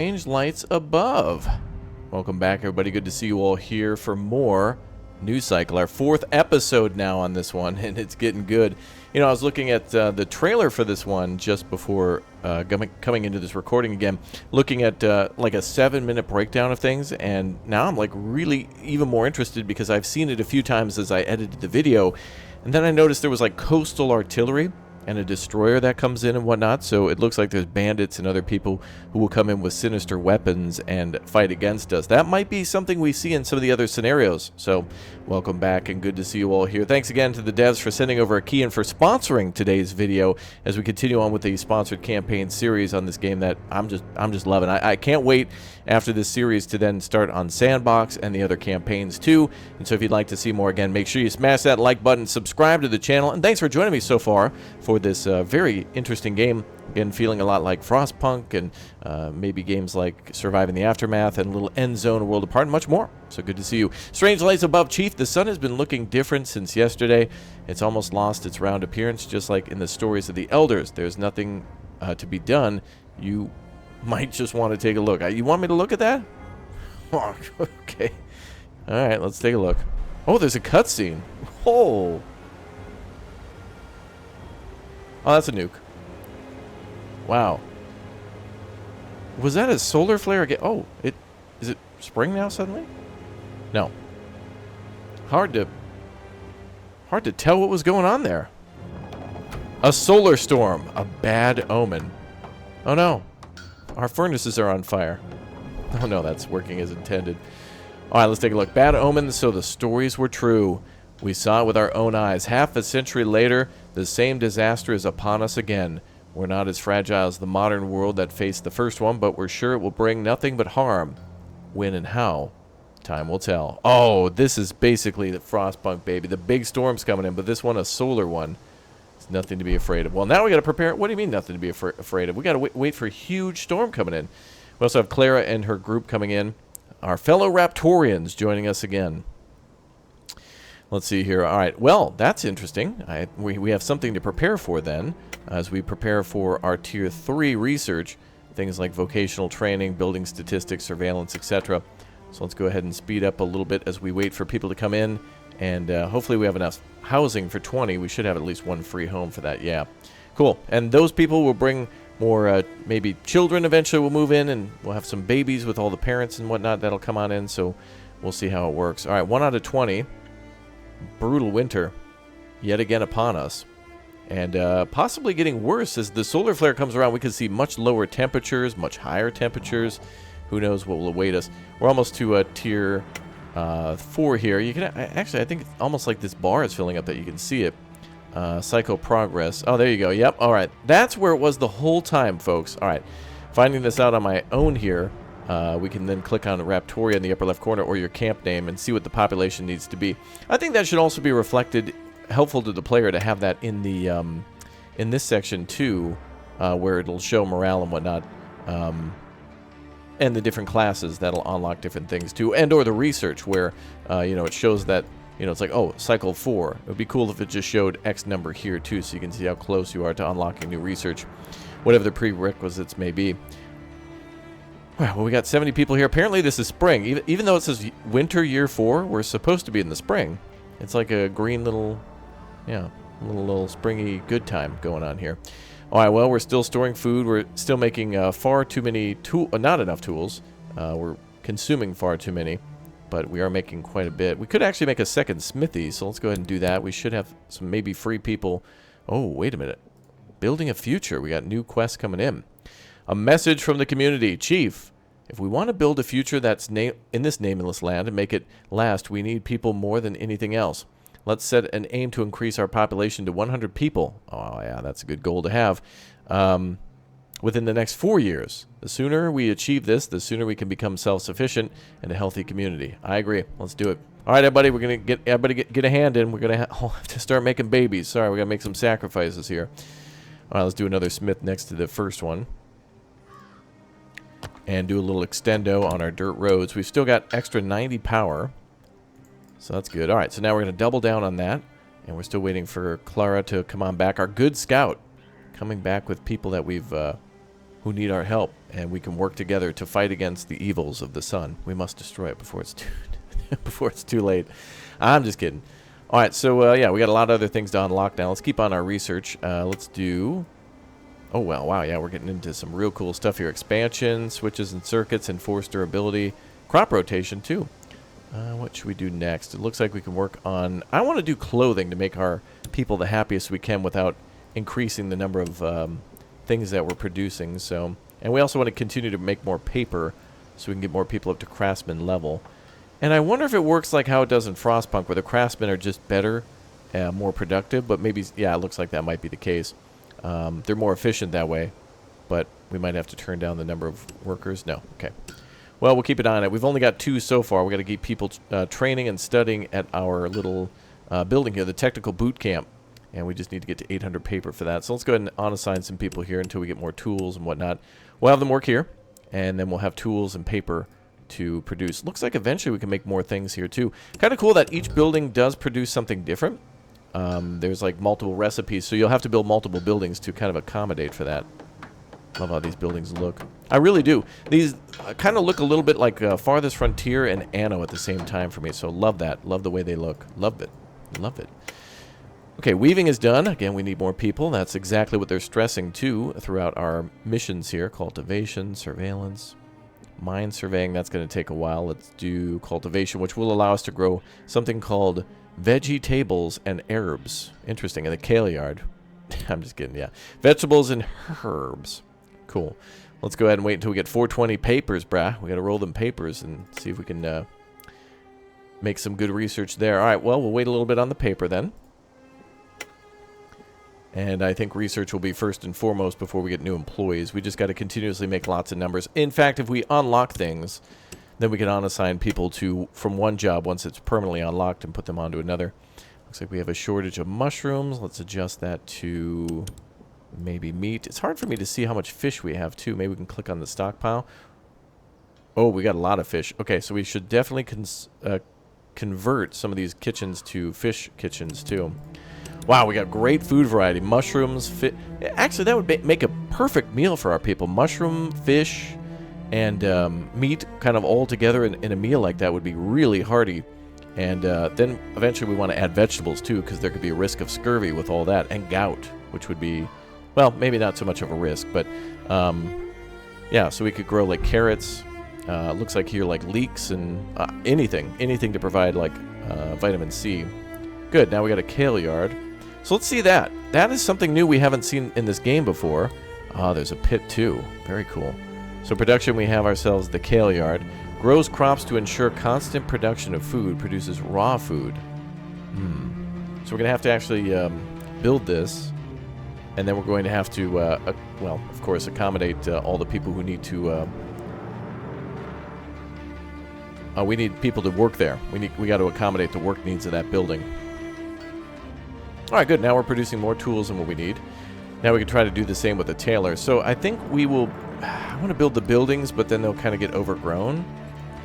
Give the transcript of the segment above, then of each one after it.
Strange lights above. Welcome back, everybody. Good to see you all here for more News Cycle. Our 4th episode now on this one, and it's getting good. You know, I was looking at the trailer for this one just before coming into this recording again, looking at like a 7-minute breakdown of things, and now I'm like really even more interested because I've seen it a few times as I edited the video, and then I noticed there was like coastal artillery and a destroyer that comes in and whatnot, so it looks like there's bandits and other people who will come in with sinister weapons and fight against us. That might be something we see in some of the other scenarios. So welcome back and good to see you all here. Thanks again to the devs for sending over a key and for sponsoring today's video as we continue on with the sponsored campaign series on this game that I'm just loving. I can't wait after this series to then start on Sandbox and the other campaigns too. And so if you'd like to see more, again, make sure you smash that like button, subscribe to the channel, and thanks for joining me so far for this very interesting game. Again, feeling a lot like Frostpunk and maybe games like Surviving the Aftermath and a little End Zone, World Apart, and much more. So good to see you. Strange lights above, Chief. The sun has been looking different since yesterday. It's almost lost its round appearance, just like in the stories of the Elders. There's nothing to be done. You might just want to take a look. You want me to look at that? Oh, okay. All right, let's take a look. Oh, there's a cutscene. Oh. Oh, that's a nuke. Wow. Was that a solar flare again? Oh, is it spring now suddenly? No. Hard to tell what was going on there. A solar storm, a bad omen. Oh no. Our furnaces are on fire. Oh no, that's working as intended. All right, let's take a look. Bad omens, so the stories were true. We saw it with our own eyes. Half a century later, the same disaster is upon us again. We're not as fragile as the modern world that faced the first one, but we're sure it will bring nothing but harm. When and how, time will tell. Oh, this is basically the Frostpunk, baby. The big storm's coming in, but this one, a solar one. It's nothing to be afraid of. Well, now we got to prepare. What do you mean nothing to be afraid of? We got to wait for a huge storm coming in. We also have Clara and her group coming in. Our fellow Raptorians joining us again. Let's see here. All right. Well, that's interesting. We have something to prepare for then, as we prepare for our Tier 3 research, things like vocational training, building statistics, surveillance, etc. So let's go ahead and speed up a little bit as we wait for people to come in, and hopefully we have enough housing for 20. We should have at least one free home for that. Yeah. Cool. And those people will bring more, maybe children eventually will move in, and we'll have some babies with all the parents and whatnot that'll come on in, so we'll see how it works. All right, 1 out of 20. Brutal winter yet again upon us, and possibly getting worse as the solar flare comes around. We can see much lower temperatures, much higher temperatures. Who knows what will await us. We're almost to Tier 4 here. You can actually, I think it's almost like this bar is filling up that you can see it. Psycho progress. Oh, there you go. Yep. All right, that's where it was the whole time, folks. All right, finding this out on my own here. We can then click on Raptoria in the upper left corner or your camp name and see what the population needs to be. I think that should also be reflected, helpful to the player to have that in the in this section too, where it'll show morale and whatnot, and the different classes that'll unlock different things too, and or the research where you know, it shows that, you know, it's like, oh, cycle 4. It would be cool if it just showed X number here too, so you can see how close you are to unlocking new research, whatever the prerequisites may be. Well, we got 70 people here. Apparently this is spring. Even though it says winter year 4, we're supposed to be in the spring. It's like a green little, yeah, little springy good time going on here. All right, well, we're still storing food. We're still making far too many not enough tools. We're consuming far too many, but we are making quite a bit. We could actually make a second smithy, so let's go ahead and do that. We should have some maybe free people. Oh, wait a minute. Building a future. We got new quests coming in. A message from the community. Chief, if we want to build a future that's in this nameless land and make it last, we need people more than anything else. Let's set an aim to increase our population to 100 people. Oh, yeah, that's a good goal to have. Within the next 4 years. The sooner we achieve this, the sooner we can become self-sufficient and a healthy community. I agree. Let's do it. All right, everybody, we're going to get a hand in. We're going to have to start making babies. Sorry, we got to make some sacrifices here. All right, let's do another smith next to the first one. And do a little extendo on our dirt roads. We've still got extra 90 power. So that's good. All right, so now we're going to double down on that. And we're still waiting for Clara to come on back. Our good scout coming back with people that we've who need our help, and we can work together to fight against the evils of the sun. We must destroy it before it's too late. I'm just kidding. All right, so yeah, we got a lot of other things to unlock now. Let's keep on our research. Let's do... Oh, well, wow, yeah, we're getting into some real cool stuff here. Expansion, switches and circuits, enforced durability, crop rotation, too. What should we do next? It looks like we can work on... I want to do clothing to make our people the happiest we can without increasing the number of things that we're producing. So, and we also want to continue to make more paper so we can get more people up to craftsman level. And I wonder if it works like how it does in Frostpunk, where the craftsmen are just better, more productive. But maybe, yeah, it looks like that might be the case. They're more efficient that way, but we might have to turn down the number of workers. No, okay. Well, we'll keep an eye on it. We've only got 2 so far. We've got to keep people training and studying at our little building here, the technical boot camp, and we just need to get to 800 paper for that. So let's go ahead and unassign some people here until we get more tools and whatnot. We'll have them work here, and then we'll have tools and paper to produce. Looks like eventually we can make more things here too. Kind of cool that each building does produce something different. There's like multiple recipes, so you'll have to build multiple buildings to kind of accommodate for that. Love how these buildings look. I really do. These kind of look a little bit like Farthest Frontier and Anno at the same time for me, so love that. Love the way they look. Love it. Love it. Okay, weaving is done. Again, we need more people. That's exactly what they're stressing too throughout our missions here. Cultivation, surveillance, mine surveying. That's going to take a while. Let's do cultivation, which will allow us to grow something called vegetables and herbs. Interesting. In the kale yard. I'm just kidding, yeah. Vegetables and herbs. Cool. Let's go ahead and wait until we get 420 papers, brah. We got to roll them papers and see if we can make some good research there. All right, well, we'll wait a little bit on the paper then. And I think research will be first and foremost before we get new employees. We just got to continuously make lots of numbers. In fact, if we unlock things, then we can unassign people to from one job once it's permanently unlocked and put them onto another. Looks like we have a shortage of mushrooms. Let's adjust that to maybe meat. It's hard for me to see how much fish we have too. Maybe we can click on the stockpile. Oh, we got a lot of fish. Okay, so we should definitely convert some of these kitchens to fish kitchens too. Wow, we got great food variety. Mushrooms, actually, that would make a perfect meal for our people. Mushroom, fish, and meat kind of all together in a meal like that would be really hearty. And then eventually we want to add vegetables too, because there could be a risk of scurvy with all that, and gout, which would be, well, maybe not so much of a risk, but yeah, so we could grow like carrots. Looks like here like leeks and anything to provide like vitamin C. Good, now we got a kale yard. So let's see that. That is something new we haven't seen in this game before. Ah, there's a pit too. Very cool. So production, we have ourselves the kale yard. Grows crops to ensure constant production of food. Produces raw food. So we're going to have to actually build this. And then we're going to have to, well, of course, accommodate all the people who need to... we need people to work there. We got to accommodate the work needs of that building. All right, good. Now we're producing more tools than what we need. Now we can try to do the same with the tailor. So I think we will... I want to build the buildings, but then they'll kind of get overgrown.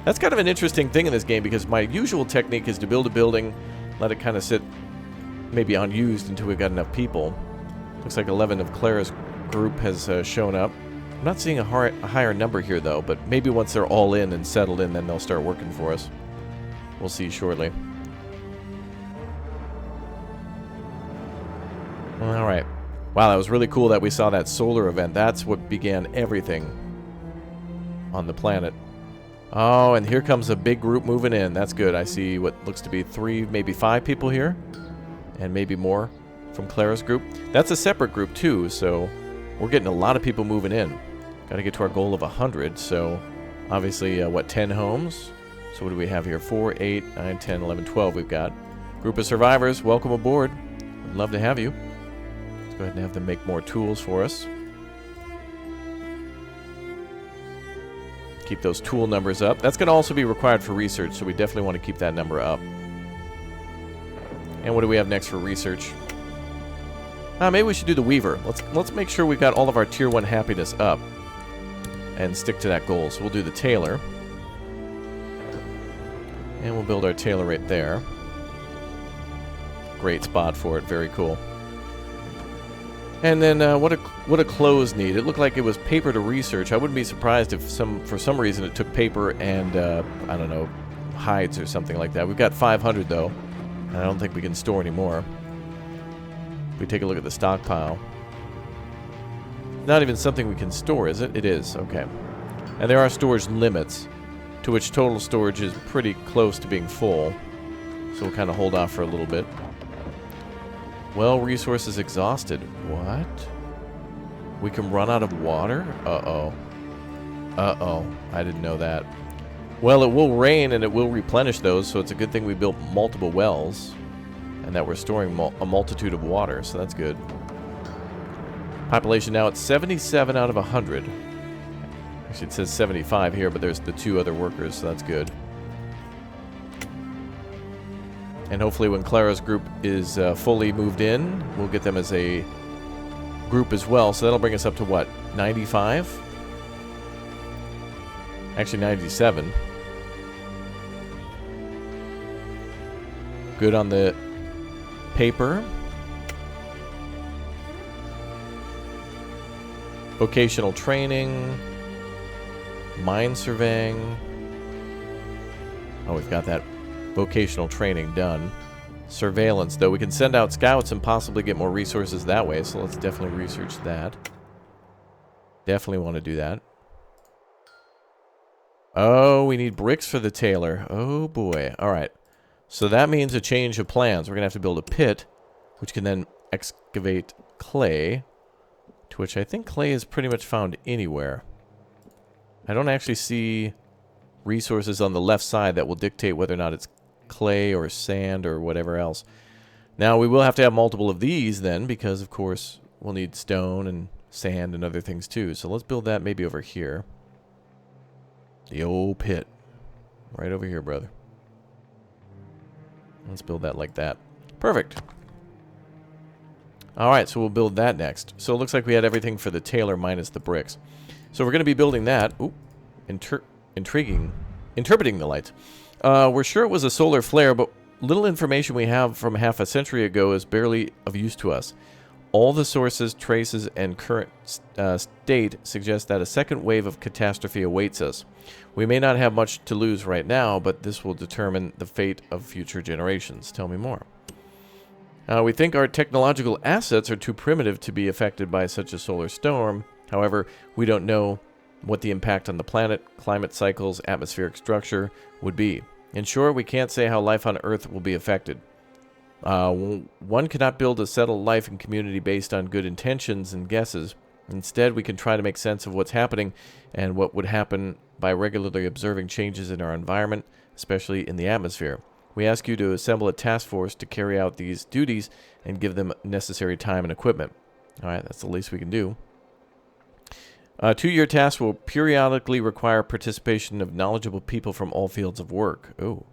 That's kind of an interesting thing in this game, because my usual technique is to build a building, let it kind of sit maybe unused until we've got enough people. Looks like 11 of Clara's group has shown up. I'm not seeing a higher number here, though, but maybe once they're all in and settled in, then they'll start working for us. We'll see shortly. All right. Wow, that was really cool that we saw that solar event. That's what began everything on the planet. Oh, and here comes a big group moving in. That's good. I see what looks to be 3, maybe 5 people here, and maybe more from Clara's group. That's a separate group, too, so we're getting a lot of people moving in. Got to get to our goal of 100, so obviously, what, 10 homes? So what do we have here? 4, 8, 9, 10, 11, 12 we've got. Group of survivors, welcome aboard. We'd love to have you. Let's go ahead and have them make more tools for us. Keep those tool numbers up. That's going to also be required for research, so we definitely want to keep that number up. And what do we have next for research? Maybe we should do the Weaver. Let's make sure we've got all of our Tier 1 happiness up and stick to that goal. So we'll do the Tailor. And we'll build our Tailor right there. Great spot for it. Very cool. And then what a clothes need. It looked like it was paper to research. I wouldn't be surprised if for some reason it took paper and I don't know, hides or something like that. We've got 500 though, and I don't think we can store any more. If we take a look at the stockpile, not even something we can store, is it? It is. Okay. And there are storage limits, to which total storage is pretty close to being full. So we'll kind of hold off for a little bit. Well, resources exhausted. What? We can run out of water? Uh-oh. Uh-oh. I didn't know that. Well, it will rain and it will replenish those, so it's a good thing we built multiple wells and that we're storing a multitude of water, so that's good. Population now at 77 out of 100. Actually, it says 75 here, but there's the 2 other workers, so that's good. And hopefully when Clara's group is fully moved in, we'll get them as a group as well. So that'll bring us up to what? 95? Actually 97. Good on the paper. Vocational training. Mine surveying. Oh, we've got that vocational training done. Surveillance, though. We can send out scouts and possibly get more resources that way, so let's definitely research that. Definitely want to do that. Oh, we need bricks for the tailor. Oh, boy. All right. So that means a change of plans. We're going to have to build a pit, which can then excavate clay, to which I think clay is pretty much found anywhere. I don't actually see resources on the left side that will dictate whether or not it's clay or sand or whatever else. Now we will have to have multiple of these then, because of course we'll need stone and sand and other things too. So let's build that maybe over here. The old pit. Right over here, brother. Let's build that like that. Perfect. Alright, so we'll build that next. So it looks like we had everything for the tailor minus the bricks. So we're going to be building that. Ooh, intriguing. Interpreting the lights. We're sure it was a solar flare, but little information we have from half a century ago is barely of use to us. All the sources, traces, and current state suggest that a second wave of catastrophe awaits us. We may not have much to lose right now, but this will determine the fate of future generations. Tell me more. We think our technological assets are too primitive to be affected by such a solar storm. However, we don't know what the impact on the planet, climate cycles, atmospheric structure would be. In short, we can't say how life on Earth will be affected. One cannot build a settled life and community based on good intentions and guesses. Instead, we can try to make sense of what's happening and what would happen by regularly observing changes in our environment, especially in the atmosphere. We ask you to assemble a task force to carry out these duties and give them necessary time and equipment. All right, that's the least we can do. 2-year tasks will periodically require participation of knowledgeable people from all fields of work. Oh.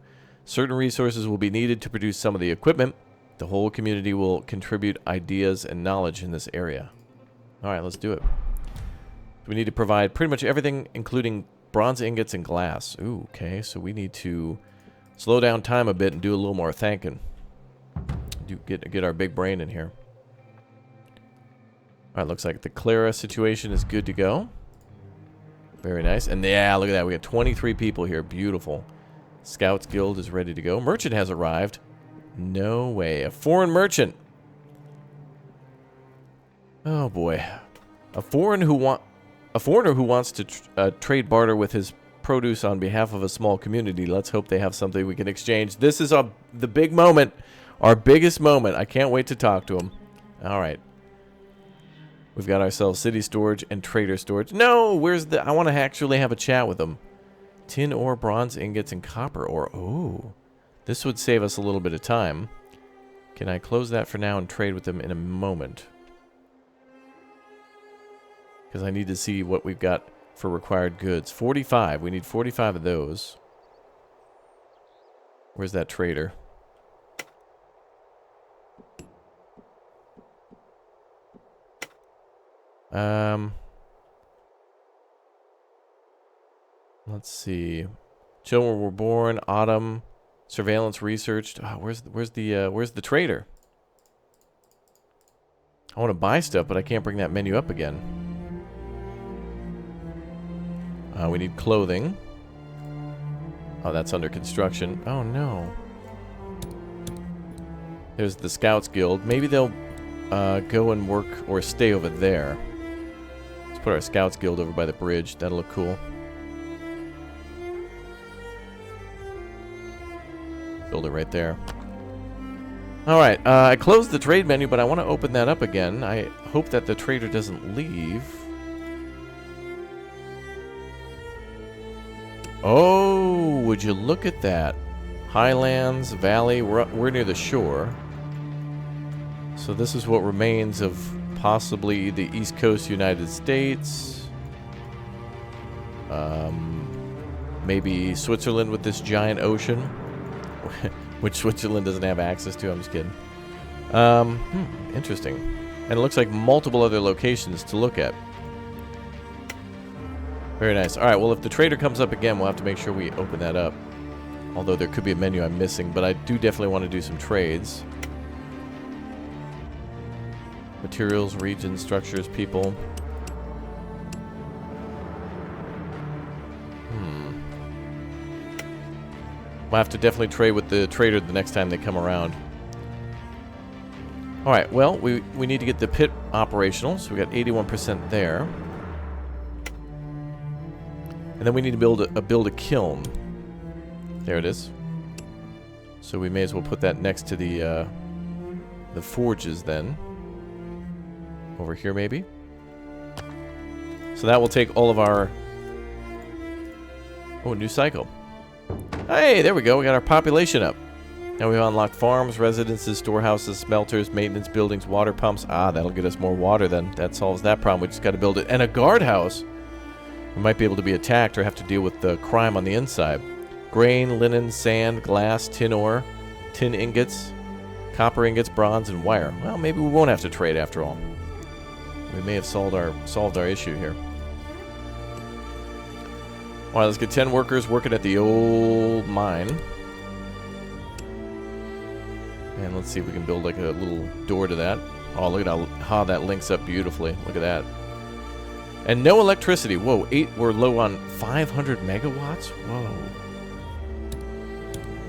Certain resources will be needed to produce some of the equipment. The whole community will contribute ideas and knowledge in this area. Alright, let's do it. We need to provide pretty much everything, including bronze ingots and glass. Ooh, okay, so we need to slow down time a bit and do a little more thinking. Get our big brain in here. Alright, looks like the Clara situation is good to go. Very nice. And yeah, look at that. We got 23 people here. Beautiful. Scouts Guild is ready to go. Merchant has arrived. No way. A foreign merchant. Oh boy. A foreigner who wants to trade barter with his produce on behalf of a small community. Let's hope they have something we can exchange. This is the big moment. Our biggest moment. I can't wait to talk to him. Alright. We've got ourselves city storage and trader storage. No, I want to actually have a chat with them. Tin ore, bronze ingots, and copper ore. Oh, this would save us a little bit of time. Can I close that for now and trade with them in a moment? Because I need to see what we've got for required goods. 45. We need 45 of those. Where's that trader? Let's see. Children were born. Autumn. Surveillance researched. Oh, where's the trader? I want to buy stuff, but I can't bring that menu up again. We need clothing. Oh, that's under construction. Oh, no. There's the Scouts Guild. Maybe they'll go and work or stay over there. Let's put our Scouts Guild over by the bridge. That'll look cool. Build it right there. Alright, I closed the trade menu, but I want to open that up again. I hope that the trader doesn't leave. Oh, would you look at that? Highlands, valley, we're near the shore. So this is what remains of possibly the East Coast United States. Maybe Switzerland with this giant ocean. Which Switzerland doesn't have access to, I'm just kidding. Interesting. And it looks like multiple other locations to look at. Very nice. Alright, well, if the trader comes up again, we'll have to make sure we open that up. Although there could be a menu I'm missing, but I do definitely want to do some trades. Materials, regions, structures, people. We'll have to definitely trade with the trader the next time they come around. Alright, well, we need to get the pit operational, so we got 81% there. And then we need to build a kiln. There it is. So we may as well put that next to the forges then. Over here, maybe. So that will take all of our... Oh, new cycle. Hey, there we go. We got our population up. Now we've unlocked farms, residences, storehouses, smelters, maintenance buildings, water pumps. Ah, that'll get us more water then. That solves that problem. We just got to build it. And a guardhouse. We might be able to be attacked or have to deal with the crime on the inside. Grain, linen, sand, glass, tin ore, tin ingots, copper ingots, bronze, and wire. Well, maybe we won't have to trade after all. We may have solved our issue here. Alright, let's get 10 workers working at the old mine. And let's see if we can build like a little door to that. Oh, look at how that links up beautifully. Look at that. And no electricity. Whoa, we're low on 500 megawatts? Whoa.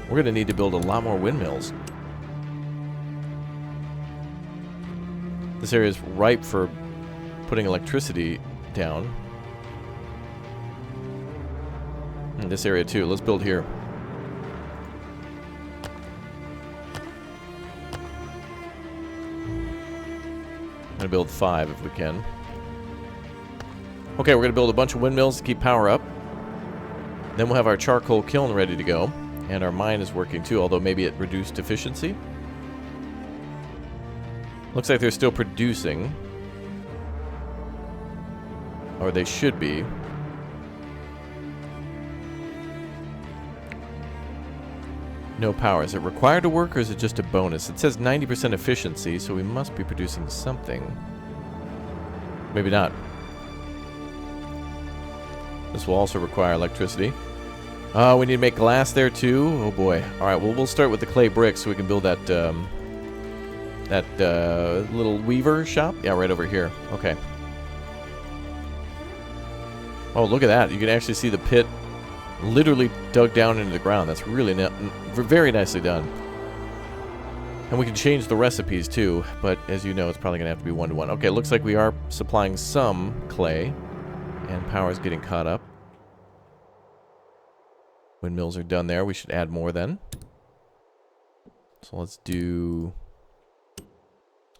We're going to need to build a lot more windmills. This area is ripe for putting electricity down. And this area too. Let's build here. I'm going to build 5 if we can. Okay, we're going to build a bunch of windmills to keep power up. Then we'll have our charcoal kiln ready to go. And our mine is working too, although maybe it reduced efficiency. Looks like they're still producing. Or they should be. No power. Is it required to work or is it just a bonus? It says 90% efficiency, so we must be producing something. Maybe not. This will also require electricity. We need to make glass there too. Oh boy. Alright, well we'll start with the clay bricks so we can build that little weaver shop. Yeah, right over here. Okay. Oh, look at that. You can actually see the pit literally dug down into the ground. That's really very nicely done. And we can change the recipes too, but as you know, it's probably going to have to be 1-to-1. Okay, it looks like we are supplying some clay, and power is getting caught up. Windmills are done there. We should add more then. So let's do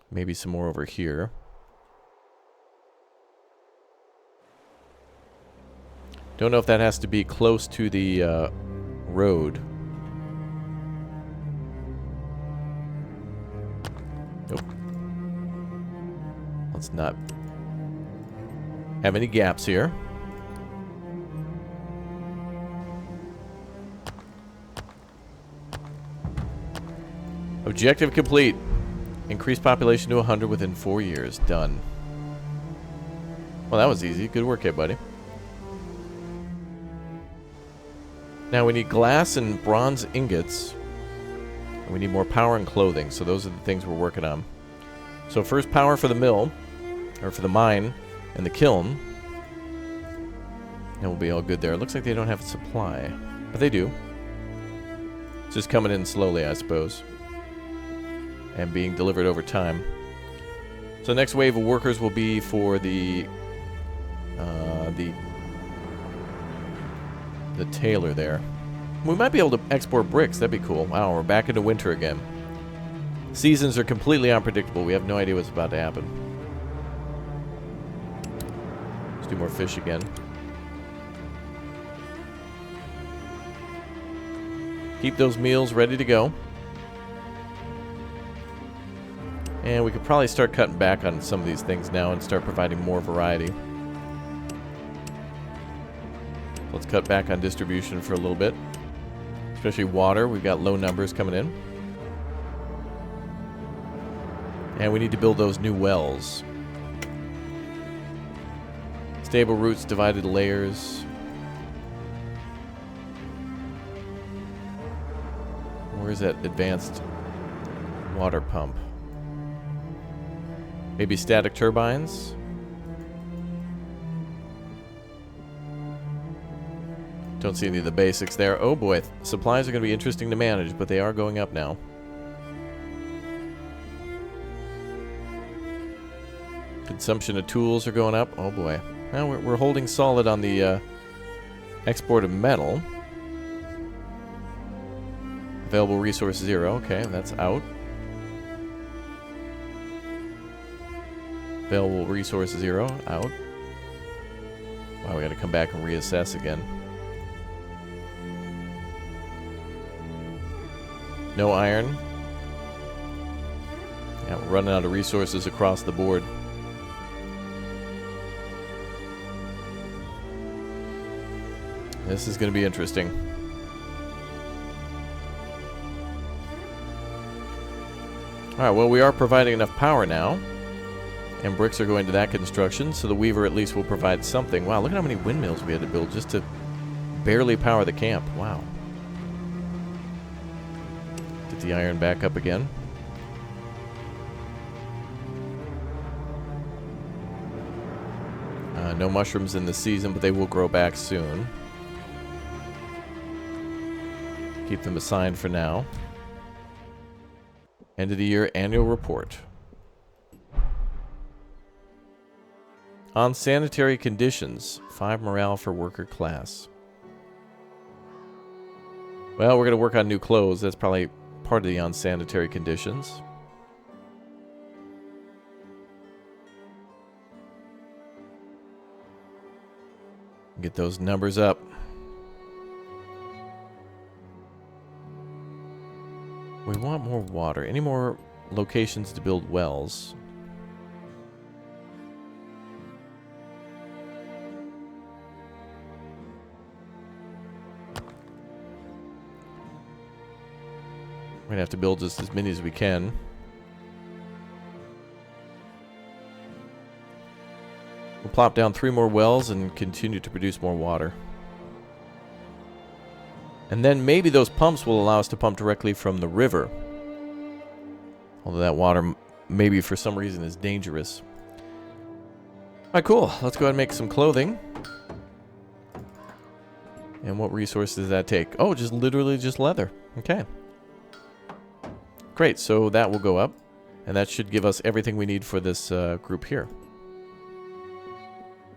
maybe some more over here. Don't know if that has to be close to the road. Nope. Let's not have any gaps here. Objective complete. Increase population to 100 within 4 years. Done. Well, that was easy. Good work, buddy. Now we need glass and bronze ingots. And we need more power and clothing, so those are the things we're working on. So first power for the mill, or for the mine, and the kiln. And we'll be all good there. It looks like they don't have a supply, but they do. It's just coming in slowly, I suppose, and being delivered over time. So the next wave of workers will be for the tailor there. We might be able to export bricks. That'd be cool. Wow, we're back into winter again. Seasons are completely unpredictable. We have no idea what's about to happen. Let's do more fish again. Keep those meals ready to go. And we could probably start cutting back on some of these things now and start providing more variety. Let's cut back on distribution for a little bit. Especially water. We've got low numbers coming in. And we need to build those new wells. Stable roots, divided layers. Where's that advanced water pump? Maybe static turbines? Don't see any of the basics there. Oh boy, supplies are going to be interesting to manage, but they are going up now. Consumption of tools are going up. Oh boy. Now we're holding solid on the export of metal. Available resource 0. Okay, that's out. Available resource 0. Out. Wow, we got to come back and reassess again. No iron. Yeah, we're running out of resources across the board. This is going to be interesting. Alright, well, we are providing enough power now. And bricks are going to that construction, so the weaver at least will provide something. Wow, look at how many windmills we had to build just to barely power the camp. Wow. Get the iron back up again. No mushrooms in the season, but they will grow back soon. Keep them assigned for now. End of the year annual report. On sanitary conditions, 5 morale for worker class. Well, we're going to work on new clothes. That's probably part of the unsanitary conditions. Get those numbers up. We want more water. Any more locations to build wells? We're going to have to build just as many as we can. We'll plop down 3 more wells and continue to produce more water. And then maybe those pumps will allow us to pump directly from the river. Although that water maybe for some reason is dangerous. Alright, cool. Let's go ahead and make some clothing. And what resources does that take? Oh, just literally just leather. Okay. Great, so that will go up. And that should give us everything we need for this group here.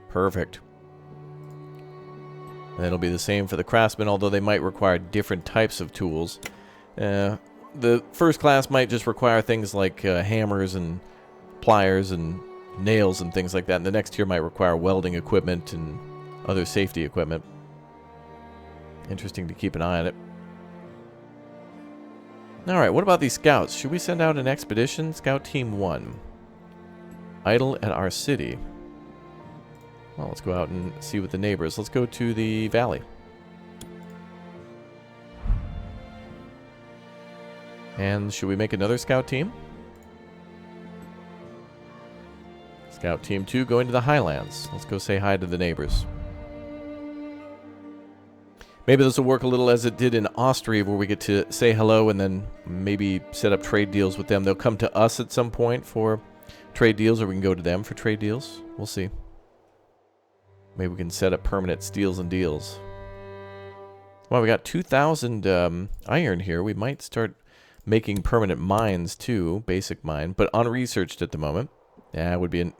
Perfect. And it'll be the same for the craftsmen, although they might require different types of tools. The first class might just require things like hammers and pliers and nails and things like that. And the next tier might require welding equipment and other safety equipment. Interesting to keep an eye on it. Alright, what about these scouts? Should we send out an expedition? Scout Team 1. Idle at our city. Well, let's go out and see what the neighbors. Let's go to the valley. And should we make another scout team? Scout Team 2 going to the highlands. Let's go say hi to the neighbors. Maybe this will work a little as it did in Austria, where we get to say hello and then maybe set up trade deals with them. They'll come to us at some point for trade deals, or we can go to them for trade deals. We'll see. Maybe we can set up permanent steals and deals. Well, we got 2,000 iron here. We might start making permanent mines too, basic mine, but unresearched at the moment. Yeah, it would be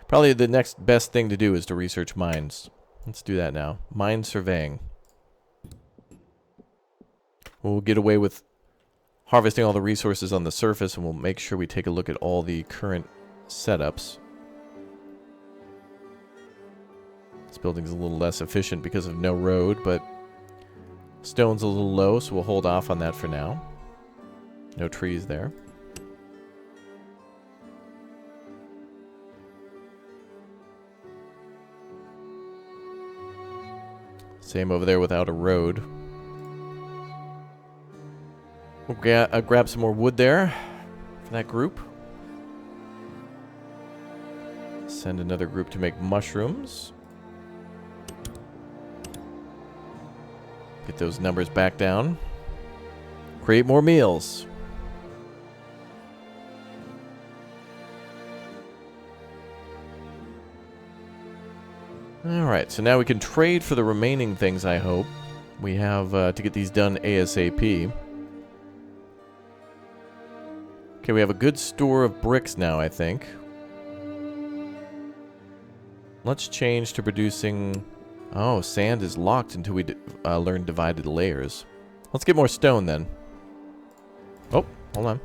probably the next best thing to do is to research mines. Let's do that now. Mine surveying. We'll get away with harvesting all the resources on the surface, and we'll make sure we take a look at all the current setups. This building's a little less efficient because of no road, but stone's a little low, so we'll hold off on that for now. No trees there. Same over there without a road. We'll grab some more wood there for that group. Send another group to make mushrooms. Get those numbers back down. Create more meals. Alright, so now we can trade for the remaining things, I hope. We have to get these done ASAP. Okay, we have a good store of bricks now, I think. Let's change to producing... Oh, sand is locked until we learn divided layers. Let's get more stone then. Oh, hold on.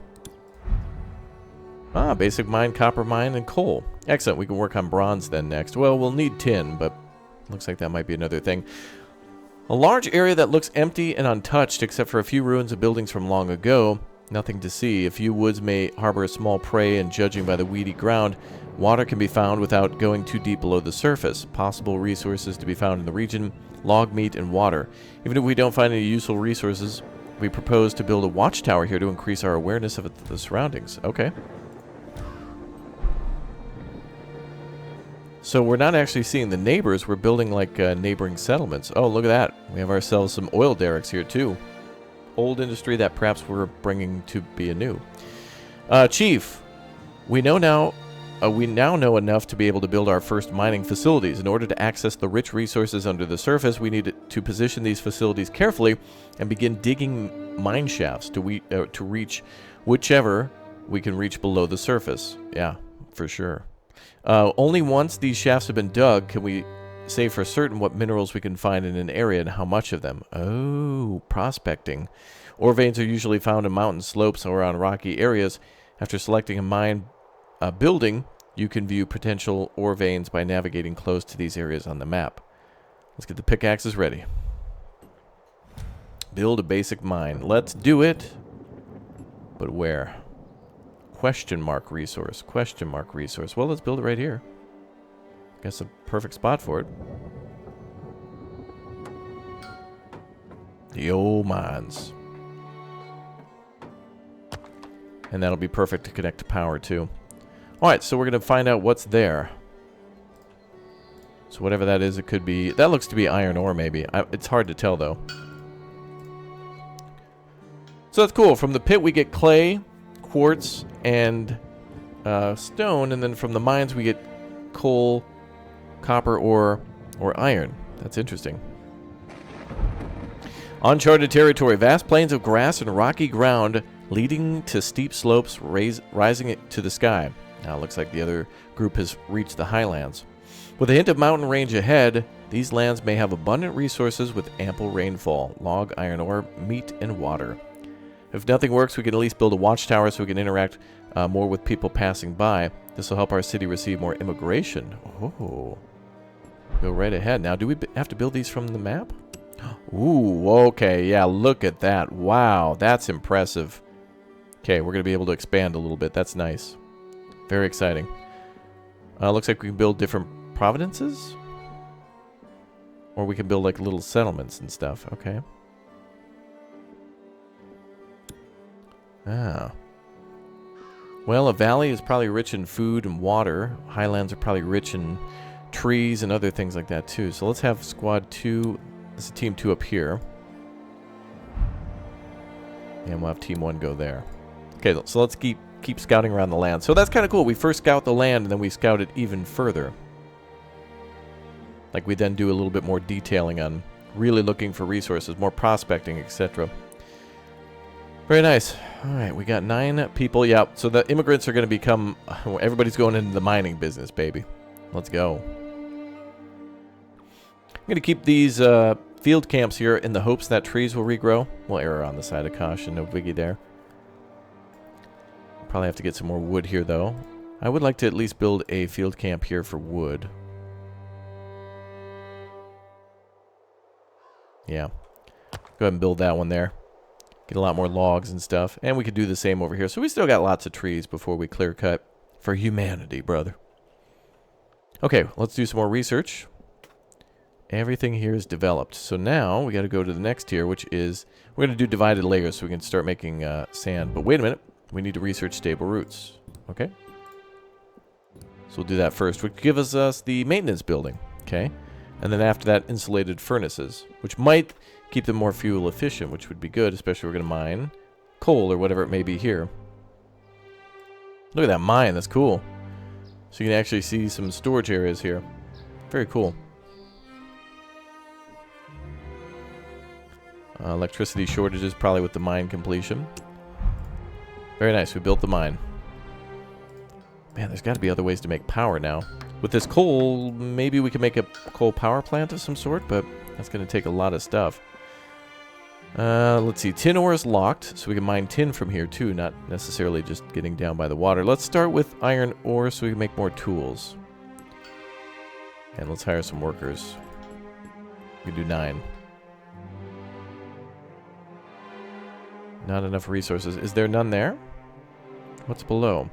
Ah, basic mine, copper mine, and coal. Excellent, we can work on bronze then next. Well, we'll need tin, but looks like that might be another thing. A large area that looks empty and untouched except for a few ruins of buildings from long ago. Nothing to see. A few woods may harbor a small prey, and judging by the weedy ground, water can be found without going too deep below the surface. Possible resources to be found in the region: log meat and water. Even if we don't find any useful resources, we propose to build a watchtower here to increase our awareness of the surroundings. Okay. So we're not actually seeing the neighbors, we're building like neighboring settlements. Oh, look at that. We have ourselves some oil derricks here too. Old industry that perhaps we're bringing to be anew. Chief, we now know enough to be able to build our first mining facilities. In order to access the rich resources under the surface, we need to position these facilities carefully and begin digging mine shafts to reach whichever we can reach below the surface. Yeah, for sure. Only once these shafts have been dug can we say for certain what minerals we can find in an area and how much of them. Oh, prospecting. Ore veins are usually found in mountain slopes or on rocky areas. After selecting a mine building, you can view potential ore veins by navigating close to these areas on the map. Let's get the pickaxes ready. Build a basic mine. Let's do it. But where? Question mark resource. Question mark resource. Well, let's build it right here. Guess a perfect spot for it. The old mines. And that'll be perfect to connect to power too. Alright, so we're going to find out what's there. So whatever that is, it could be... That looks to be iron ore, maybe. It's hard to tell, though. So that's cool. From the pit, we get clay, quartz, and stone. And then from the mines, we get coal, copper, or iron. That's interesting. Uncharted territory. Vast plains of grass and rocky ground leading to steep slopes rising it to the sky. Now it looks like the other group has reached the highlands. With a hint of mountain range ahead, these lands may have abundant resources with ample rainfall, log, iron ore, meat, and water. If nothing works, we can at least build a watchtower so we can interact more with people passing by. This will help our city receive more immigration. Oh. Go right ahead. Now, do we have to build these from the map? Ooh, okay. Yeah, look at that. Wow, that's impressive. Okay, we're going to be able to expand a little bit. That's nice. Very exciting. Looks like we can build different providences. Or we can build like little settlements and stuff. Okay. Ah. Well, a valley is probably rich in food and water. Highlands are probably rich in trees and other things like that too. So let's have squad 2. This is team 2 up here. And we'll have team 1 go there. Okay, so let's keep keep scouting around the land. So that's kind of cool. We first scout the land, and then we scout it even further. Like, we then do a little bit more detailing on really looking for resources, more prospecting, etc. Very nice. All right, we got 9 people. Yeah, so the immigrants are going to become... everybody's going into the mining business, baby. Let's go. I'm going to keep these field camps here in the hopes that trees will regrow. We'll err on the side of caution. No biggie there. Probably have to get some more wood here, though. I would like to at least build a field camp here for wood. Yeah. Go ahead and build that one there. Get a lot more logs and stuff. And we could do the same over here. So we still got lots of trees before we clear cut. For humanity, brother. Okay, let's do some more research. Everything here is developed. So now we got to go to the next tier, which is... we're going to do divided layers so we can start making sand. But wait a minute. We need to research stable roots. Okay. So we'll do that first, which gives us the maintenance building. Okay. And then after that, insulated furnaces, which might keep them more fuel efficient, which would be good, especially if we're going to mine coal or whatever it may be here. Look at that mine. That's cool. So you can actually see some storage areas here. Very cool. Electricity shortages probably with the mine completion. Very nice. We built the mine. Man, there's got to be other ways to make power now. With this coal, maybe we can make a coal power plant of some sort, but that's going to take a lot of stuff. Let's see. Tin ore is locked, so we can mine tin from here too, not necessarily just getting down by the water. Let's start with iron ore so we can make more tools. And let's hire some workers. We can do 9. Not enough resources. Is there none there? What's below?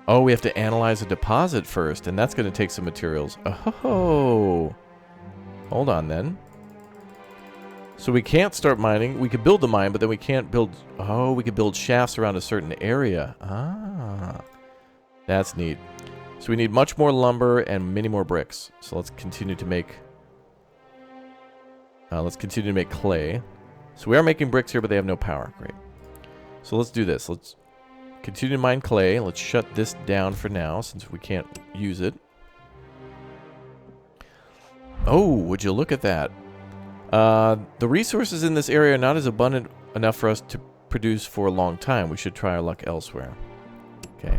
Oh, we have to analyze a deposit first, and that's going to take some materials. Oh, hold on then. So we can't start mining. We could build the mine, but then we can't build... oh, we could build shafts around a certain area. Ah, that's neat. So we need much more lumber and many more bricks. So let's continue to make... clay. So we are making bricks here, but they have no power. Great. So let's do this. Let's continue to mine clay. Let's shut this down for now, since we can't use it. Oh, would you look at that? The resources in this area are not as abundant enough for us to produce for a long time. We should try our luck elsewhere. Okay.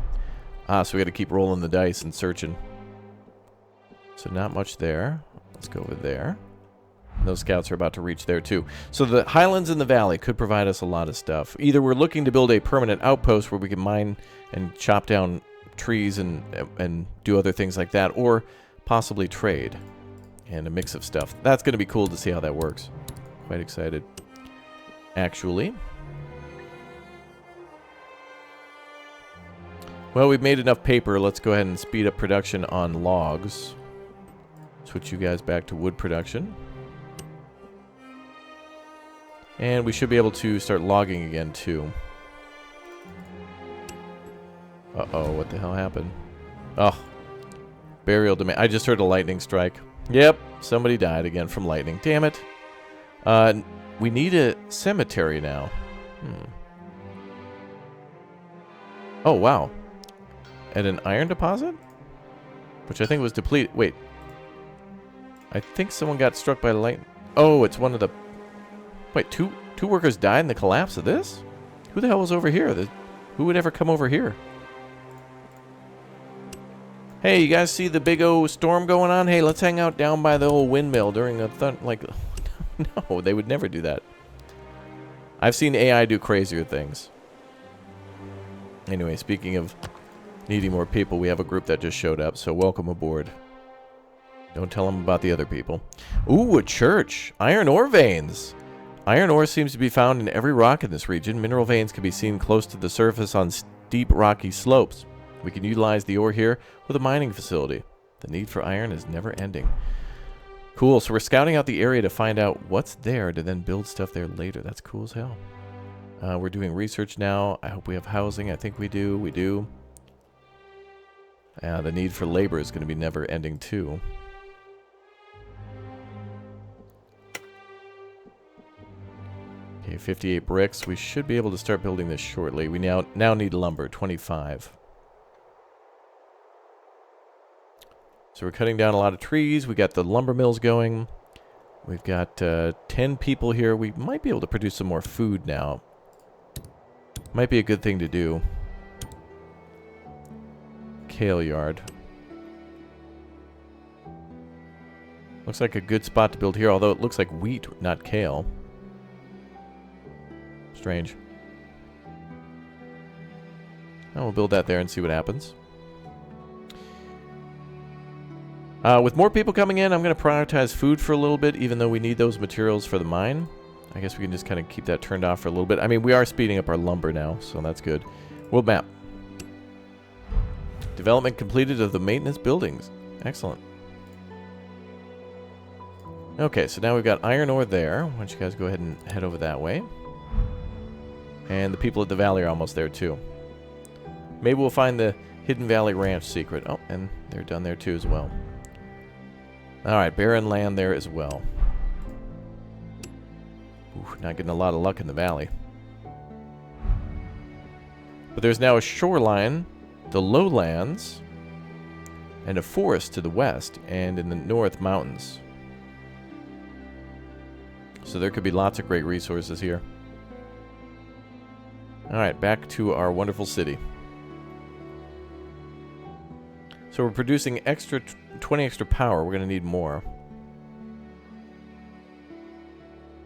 So we got to keep rolling the dice and searching. So not much there. Let's go over there. Those scouts are about to reach there too. So the highlands in the valley could provide us a lot of stuff. Either we're looking to build a permanent outpost where we can mine and chop down trees and do other things like that, or possibly trade and a mix of stuff. That's going to be cool to see how that works. Quite excited. Actually. Well, we've made enough paper. Let's go ahead and speed up production on logs. Switch you guys back to wood production. And we should be able to start logging again, too. Uh-oh, what the hell happened? Oh, burial domain. I just heard a lightning strike. Yep, somebody died again from lightning. Damn it. We need a cemetery now. Oh, wow. At an iron deposit? Which I think was depleted. Wait. I think someone got struck by lightning. Oh, it's one of the... Wait, two workers died in the collapse of this? Who the hell was over here? Who would ever come over here? Hey, you guys see the big old storm going on? Hey, let's hang out down by the old windmill during a like... No, they would never do that. I've seen AI do crazier things. Anyway, speaking of needing more people, we have a group that just showed up, so welcome aboard. Don't tell them about the other people. Ooh, a church. Iron ore veins. Iron ore seems to be found in every rock in this region. Mineral veins can be seen close to the surface on steep rocky slopes. We can utilize the ore here with a mining facility. The need for iron is never ending. Cool, so we're scouting out the area to find out what's there to then build stuff there later. That's cool as hell. We're doing research now. I hope we have housing. I think we do. We do. The need for labor is going to be never ending too. Okay, 58 bricks. We should be able to start building this shortly. We now need lumber, 25. So we're cutting down a lot of trees. We got the lumber mills going. We've got 10 people here. We might be able to produce some more food now. Might be a good thing to do. Kale yard. Looks like a good spot to build here, although it looks like wheat, not kale. Strange. Oh, we'll build that there and see what happens. With more people coming in, I'm going to prioritize food for a little bit, even though we need those materials for the mine. I guess we can just kind of keep that turned off for a little bit. I mean, we are speeding up our lumber now, so that's good. World map. Development completed of the maintenance buildings. Excellent. Okay, so now we've got iron ore there. Why don't you guys go ahead and head over that way. And the people at the valley are almost there, too. Maybe we'll find the Hidden Valley Ranch secret. Oh, and they're done there, too, as well. Alright, barren land there as well. Ooh, not getting a lot of luck in the valley. But there's now a shoreline, the lowlands, and a forest to the west, and in the north, mountains. So there could be lots of great resources here. Alright, back to our wonderful city. So we're producing 20 extra power. We're going to need more.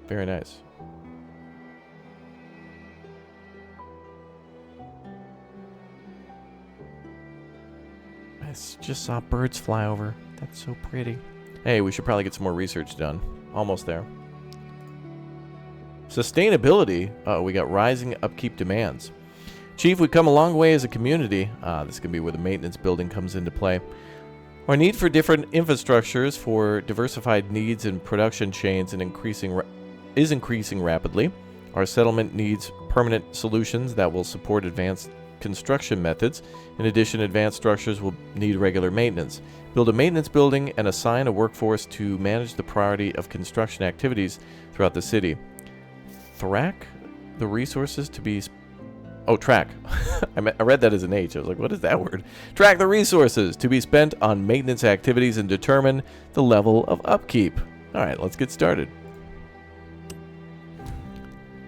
Very nice. I just saw birds fly over. That's so pretty. Hey, we should probably get some more research done. Almost there. Sustainability. We got rising upkeep demands. Chief, we've come a long way as a community. This is going to be where the maintenance building comes into play. Our need for different infrastructures for diversified needs and production chains is increasing rapidly. Our settlement needs permanent solutions that will support advanced construction methods. In addition, advanced structures will need regular maintenance. Build a maintenance building and assign a workforce to manage the priority of construction activities throughout the city. Track the resources to be... Oh, track. I read that as an H. I was like, what is that word? Track the resources to be spent on maintenance activities and determine the level of upkeep. All right, let's get started.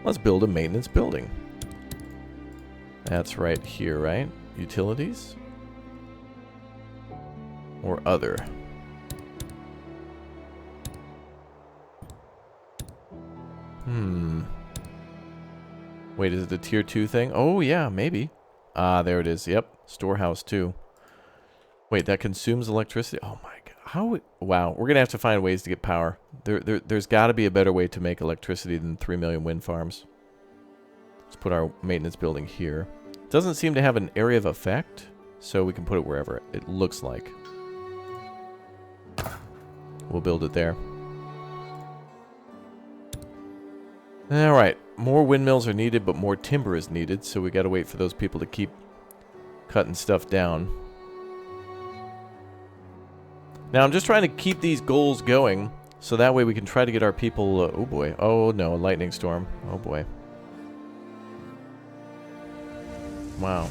Let's build a maintenance building. That's right here, right? Utilities? Or other? Wait, is it the tier 2 thing? Oh, yeah, maybe. There it is. Yep. Storehouse 2. Wait, that consumes electricity? Oh, my God. How? Wow. We're going to have to find ways to get power. There's got to be a better way to make electricity than 3 million wind farms. Let's put our maintenance building here. It doesn't seem to have an area of effect, so we can put it wherever it looks like. We'll build it there. All right. More windmills are needed, but more timber is needed, so we got to wait for those people to keep cutting stuff down. Now, I'm just trying to keep these goals going, so that way we can try to get our people... oh, boy. Oh, no. A lightning storm. Oh, boy. Wow.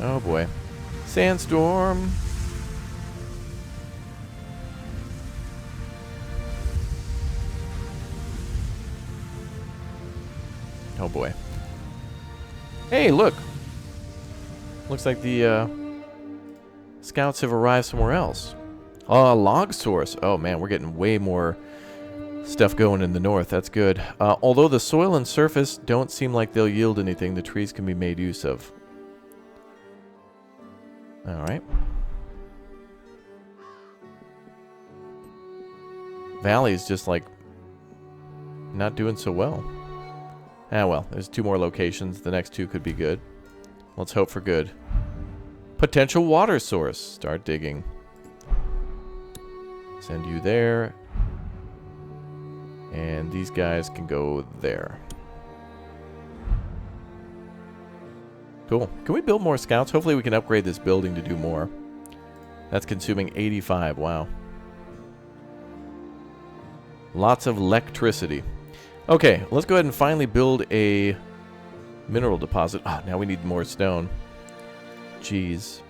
Oh, boy. Sandstorm. Oh boy. Hey, look! Looks like the scouts have arrived somewhere else. A log source. Oh man, we're getting way more stuff going in the north. That's good. Although the soil and surface don't seem like they'll yield anything, the trees can be made use of. Alright. Valley's just like not doing so well. Ah, well, there's 2 more locations. The next 2 could be good. Let's hope for good. Potential water source. Start digging. Send you there. And these guys can go there. Cool. Can we build more scouts? Hopefully we can upgrade this building to do more. That's consuming 85. Wow. Lots of electricity. Okay, let's go ahead and finally build a mineral deposit. Ah, now we need more stone. Jeez.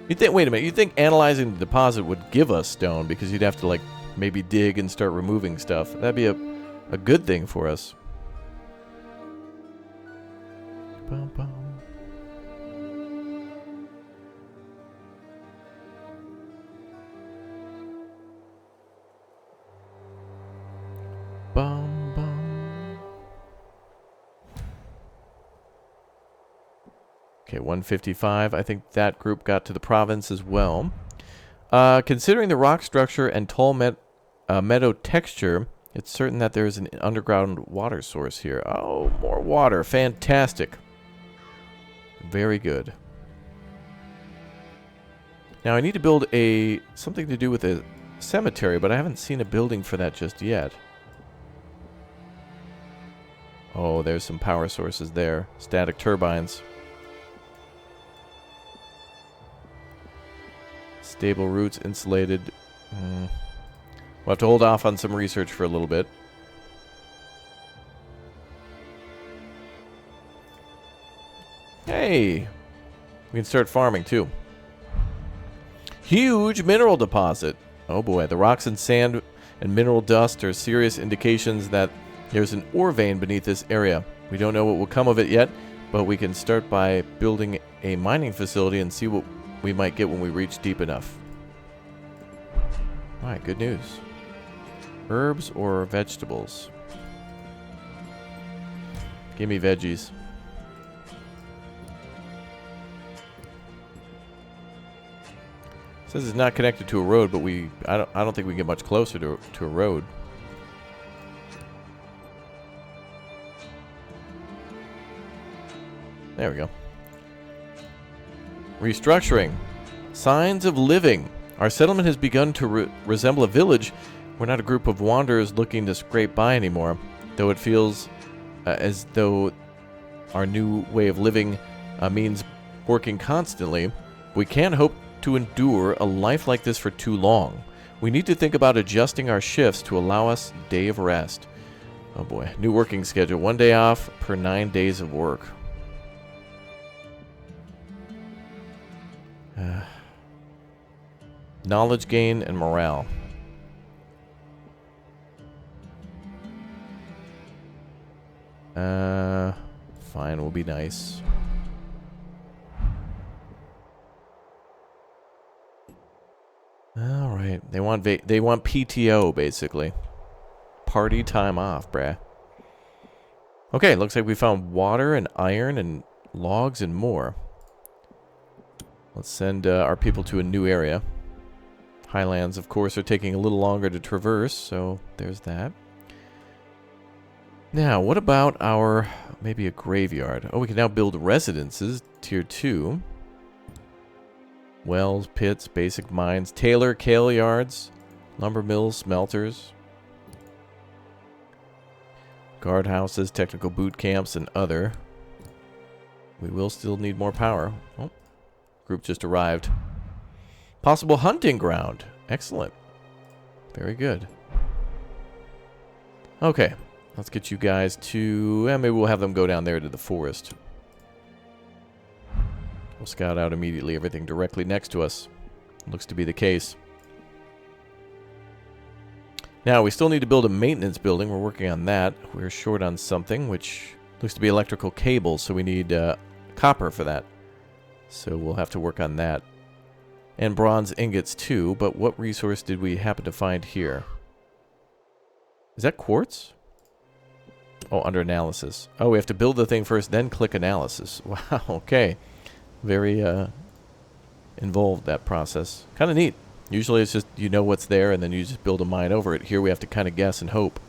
You think? Wait a minute. You think analyzing the deposit would give us stone because you'd have to like maybe dig and start removing stuff? That'd be a good thing for us. Bum, bum. Bum, bum. Okay, 155. I think that group got to the province as well. Considering the rock structure and tall meadow texture, it's certain that there is an underground water source here. Oh, more water. Fantastic. Very good. Now, I need to build something to do with a cemetery, but I haven't seen a building for that just yet. Oh, there's some power sources there. Static turbines. Stable roots, insulated. We'll have to hold off on some research for a little bit. Hey! We can start farming, too. Huge mineral deposit! Oh boy, the rocks and sand and mineral dust are serious indications that there's an ore vein beneath this area. We don't know what will come of it yet, but we can start by building a mining facility and see what we might get when we reach deep enough. Alright, good news. Herbs or vegetables? Give me veggies. It says it's not connected to a road, but I don't think we can get much closer to a road. There we go. Restructuring. Signs of living. Our settlement has begun to resemble a village. We're not a group of wanderers looking to scrape by anymore, though it feels as though our new way of living means working constantly. We can't hope to endure a life like this for too long. We need to think about adjusting our shifts to allow us a day of rest. Oh boy. New working schedule. 1 day off per 9 days of work. Knowledge gain and morale. Fine, will be nice. All right, they want PTO basically. Party time off, bruh. Okay, looks like we found water and iron and logs and more. Let's send our people to a new area. Highlands, of course, are taking a little longer to traverse, so there's that. Now, what about our, maybe a graveyard? Oh, we can now build residences, tier 2. Wells, pits, basic mines, tailor, kale yards, lumber mills, smelters, guardhouses, technical boot camps, and other. We will still need more power. Oh, group just arrived. Possible hunting ground. Excellent. Very good. Okay. Let's get you guys to... maybe we'll have them go down there to the forest. We'll scout out immediately everything directly next to us. Looks to be the case. Now, we still need to build a maintenance building. We're working on that. We're short on something, which looks to be electrical cables, so we need copper for that. So we'll have to work on that. And bronze ingots too, but what resource did we happen to find here? Is that quartz? Oh, under analysis. Oh, we have to build the thing first, then click analysis. Wow, okay. Very involved, that process. Kind of neat. Usually it's just you know what's there and then you just build a mine over it. Here we have to kind of guess and hope.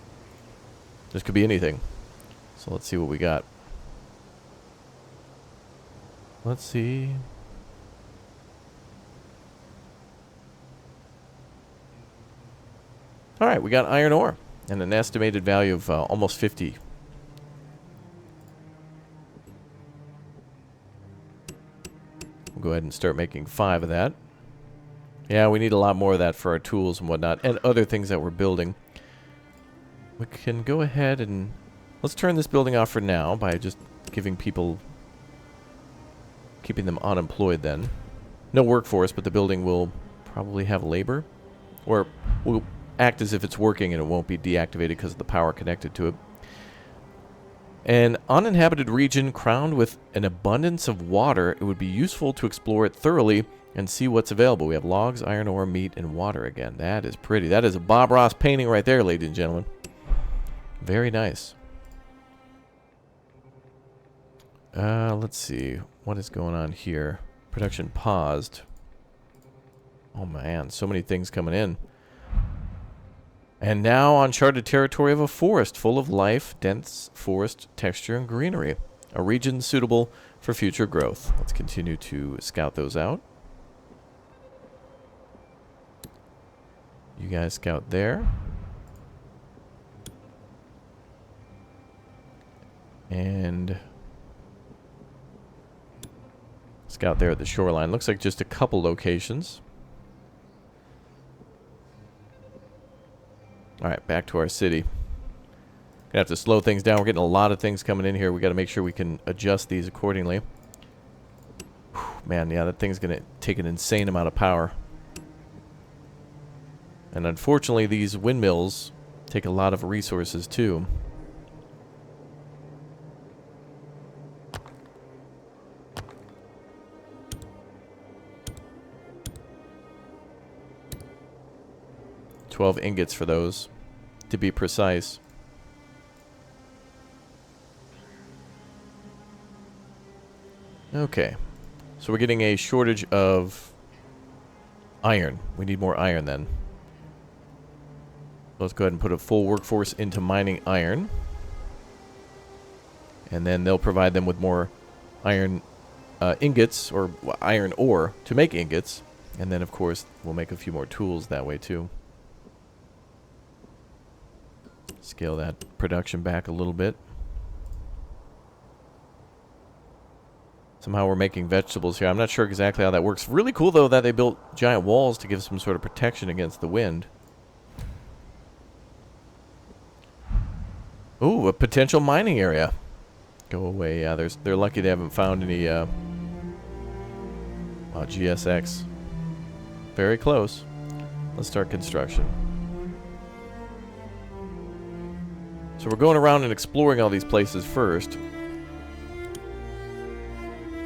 This could be anything. So let's see what we got. Let's see. Alright, we got iron ore and an estimated value of almost 50. We'll go ahead and start making 5 of that. Yeah, we need a lot more of that for our tools and whatnot, and other things that we're building. We can go ahead and... Let's turn this building off for now by just giving people... keeping them unemployed then. No workforce, but the building will probably have labor. Or will act as if it's working and it won't be deactivated because of the power connected to it. An uninhabited region crowned with an abundance of water, it would be useful to explore it thoroughly and see what's available. We have logs, iron ore, meat, and water again. That is pretty. That is a Bob Ross painting right there, ladies and gentlemen. Very nice. Let's see. What is going on here? Production paused. Oh man, so many things coming in. And now uncharted territory of a forest full of life, dense forest texture, and greenery. A region suitable for future growth. Let's continue to scout those out. You guys scout there. And scout there at the shoreline. Looks like just a couple locations. Alright, back to our city. Gonna have to slow things down. We're getting a lot of things coming in here. We gotta make sure we can adjust these accordingly. Whew, man, yeah, that thing's gonna take an insane amount of power. And unfortunately, these windmills take a lot of resources too. $12 ingots for those, to be precise. Okay, so we're getting a shortage of iron. We need more iron then. Let's go ahead and put a full workforce into mining iron. And then they'll provide them with more iron ingots, or iron ore, to make ingots. And then, of course, we'll make a few more tools that way too. Scale that production back a little bit. Somehow we're making vegetables here. I'm not sure exactly how that works. Really cool, though, that they built giant walls to give some sort of protection against the wind. Ooh, a potential mining area. Go away. Yeah, they're lucky they haven't found any... Wow, GSX. Very close. Let's start construction. So we're going around and exploring all these places first.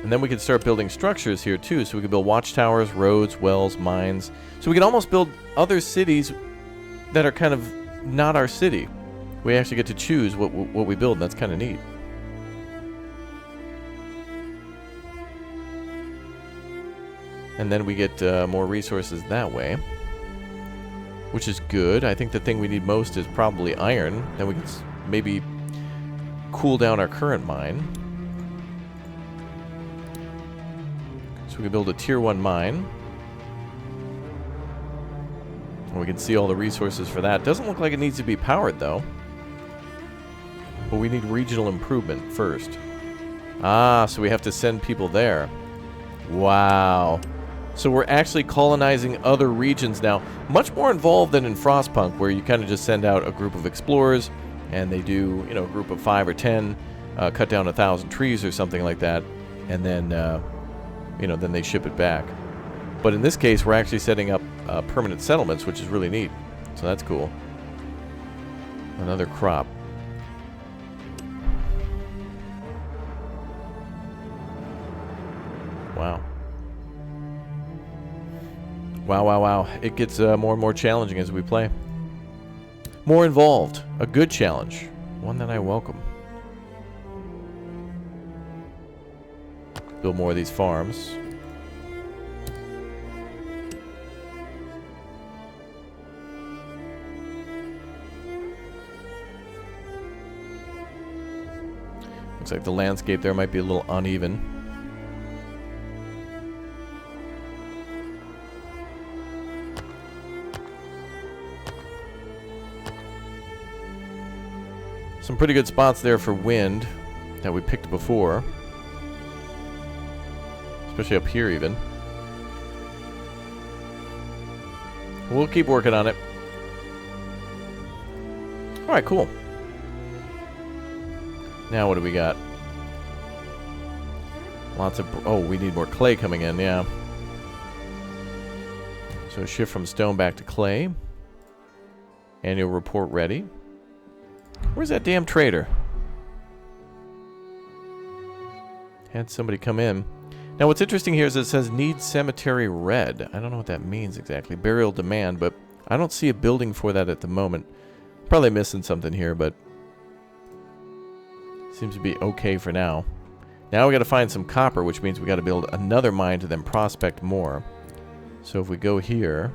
And then we can start building structures here too. So we can build watchtowers, roads, wells, mines. So we can almost build other cities that are kind of not our city. We actually get to choose what we build, and that's kind of neat. And then we get more resources that way, which is good. I think the thing we need most is probably iron. Then we can maybe cool down our current mine. So we can build a tier 1 mine. And we can see all the resources for that. Doesn't look like it needs to be powered, though. But we need regional improvement first. Ah, so we have to send people there. Wow. So we're actually colonizing other regions now. Much more involved than in Frostpunk, where you kind of just send out a group of explorers, and they do, you know, a group of 5 or 10, cut down 1,000 trees or something like that, and then, you know, then they ship it back. But in this case, we're actually setting up permanent settlements, which is really neat. So that's cool. Another crop. Wow. Wow, wow, wow. It gets more and more challenging as we play. More involved. A good challenge. One that I welcome. Build more of these farms. Looks like the landscape there might be a little uneven. Some pretty good spots there for wind that we picked before. Especially up here even. We'll keep working on it. Alright, cool. Now what do we got? Lots of... Oh, we need more clay coming in, yeah. So shift from stone back to clay. Annual report ready. Where's that damn trader? Had somebody come in. Now what's interesting here is it says need cemetery red. I don't know what that means exactly. Burial demand, but I don't see a building for that at the moment. Probably missing something here, but seems to be okay for now. Now we got to find some copper, which means we got to build another mine to then prospect more. So if we go here,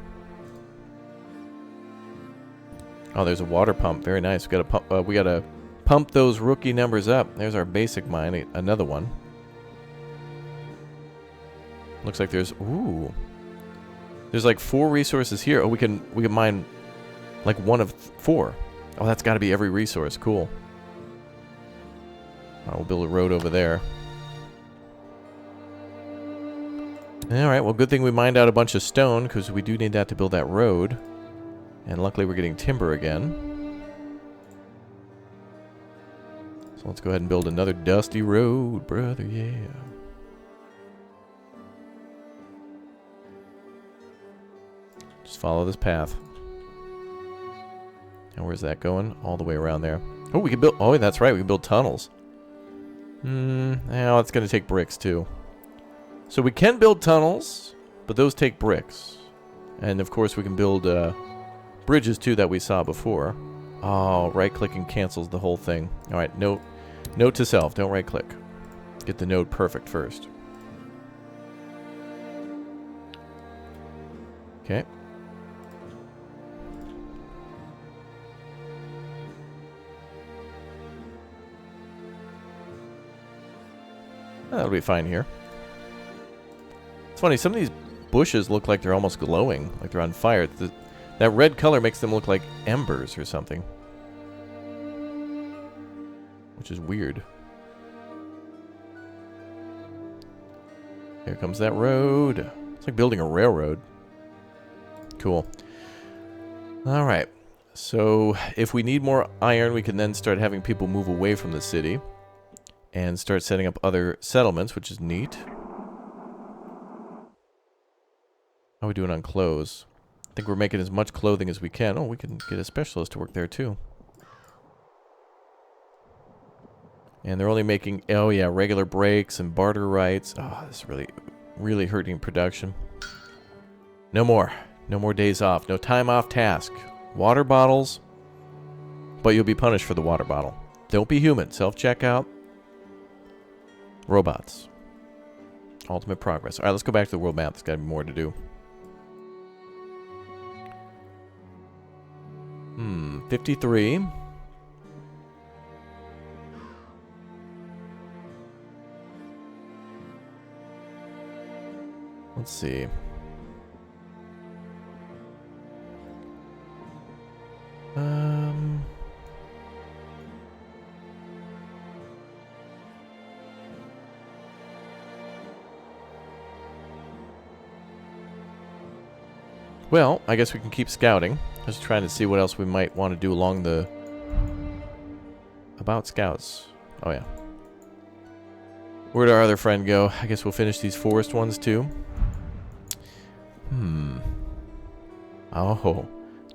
oh, there's a water pump. Very nice. We got to pump those rookie numbers up. There's our basic mine. Another one. Looks like there's there's like 4 resources here. Oh, we can mine like 1 of 4. Oh, that's got to be every resource. Cool. All right, we'll build a road over there. All right, well, good thing we mined out a bunch of stone, because we do need that to build that road. And luckily we're getting timber again. So let's go ahead and build another dusty road, brother, yeah. Just follow this path. And where's that going? All the way around there. Oh, we can build... Oh, that's right, we can build tunnels. Now it's going to take bricks, too. So we can build tunnels, but those take bricks. And, of course, we can build bridges, too, that we saw before. Oh, right-clicking cancels the whole thing. All right, note to self, don't right-click. Get the node perfect first. Okay. That'll be fine here. It's funny, some of these bushes look like they're almost glowing, like they're on fire. That red color makes them look like embers or something. Which is weird. Here comes that road. It's like building a railroad. Cool. Alright. So, if we need more iron, we can then start having people move away from the city. And start setting up other settlements, which is neat. How are we doing on clothes? I think we're making as much clothing as we can. Oh, we can get a specialist to work there, too. And they're only making, oh yeah, regular breaks and barter rights. Oh, this is really, really hurting production. No more. No more days off. No time off task. Water bottles. But you'll be punished for the water bottle. Don't be human. Self-checkout. Robots. Ultimate progress. Alright, let's go back to the world map. There's got to be more to do. 53. Let's see. Well, I guess we can keep scouting. Just trying to see what else we might want to do along the... About scouts. Oh, yeah. Where'd our other friend go? I guess we'll finish these forest ones, too. Oh.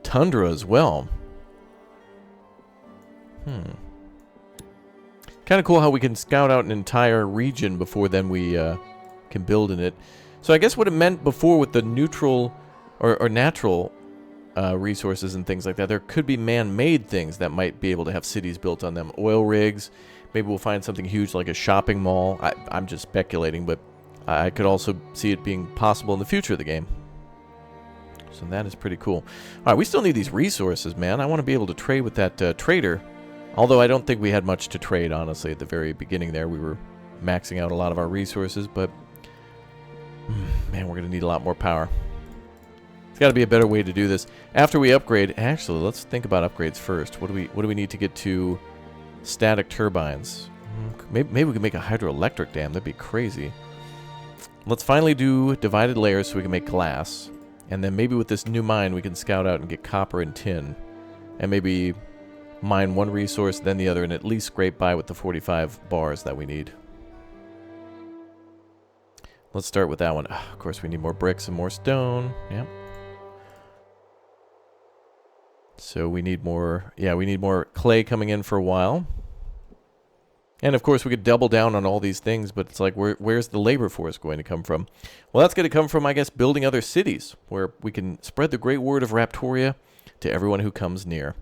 Tundra as well. Kind of cool how we can scout out an entire region before then we can build in it. So I guess what it meant before with the neutral... Or natural resources and things like that. There could be man-made things that might be able to have cities built on them. Oil rigs. Maybe we'll find something huge like a shopping mall. I'm just speculating, but I could also see it being possible in the future of the game. So that is pretty cool. Alright, we still need these resources, man. I want to be able to trade with that trader. Although I don't think we had much to trade, honestly, at the very beginning there. We were maxing out a lot of our resources, but... man, we're going to need a lot more power. There's got to be a better way to do this. After we upgrade, actually, let's think about upgrades first. What do we need to get to static turbines? Maybe we can make a hydroelectric dam. That'd be crazy. Let's finally do divided layers so we can make glass. And then maybe with this new mine, we can scout out and get copper and tin. And maybe mine one resource, then the other, and at least scrape by with the 45 bars that we need. Let's start with that one. Of course, we need more bricks and more stone. Yep. So we need more, we need more clay coming in for a while. And of course, we could double down on all these things, but it's like, where's the labor force going to come from? Well, that's going to come from, I guess, building other cities, where we can spread the great word of Raptoria to everyone who comes near.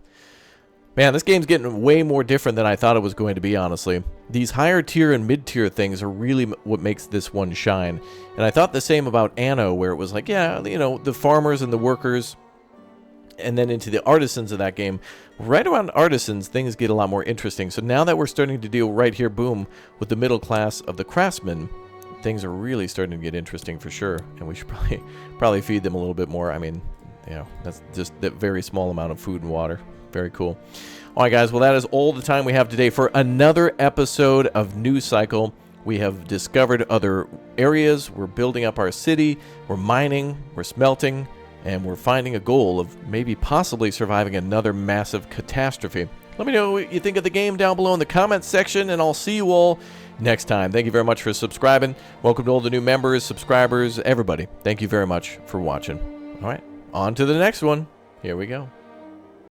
Man, this game's getting way more different than I thought it was going to be, honestly. These higher tier and mid tier things are really what makes this one shine. And I thought the same about Anno, where it was like, the farmers and the workers, and then into the artisans of that game. Right around artisans, things get a lot more interesting. So now that we're starting to deal right here, boom, with the middle class of the craftsmen, things are really starting to get interesting for sure. And we should probably feed them a little bit more. I mean, that's just that very small amount of food and water. Very cool. All right, guys. Well, that is all the time we have today for another episode of News Cycle. We have discovered other areas. We're building up our city. We're mining. We're smelting. And we're finding a goal of maybe possibly surviving another massive catastrophe. Let me know what you think of the game down below in the comments section, and I'll see you all next time. Thank you very much for subscribing. Welcome to all the new members, subscribers, everybody. Thank you very much for watching. All right, on to the next one. Here we go.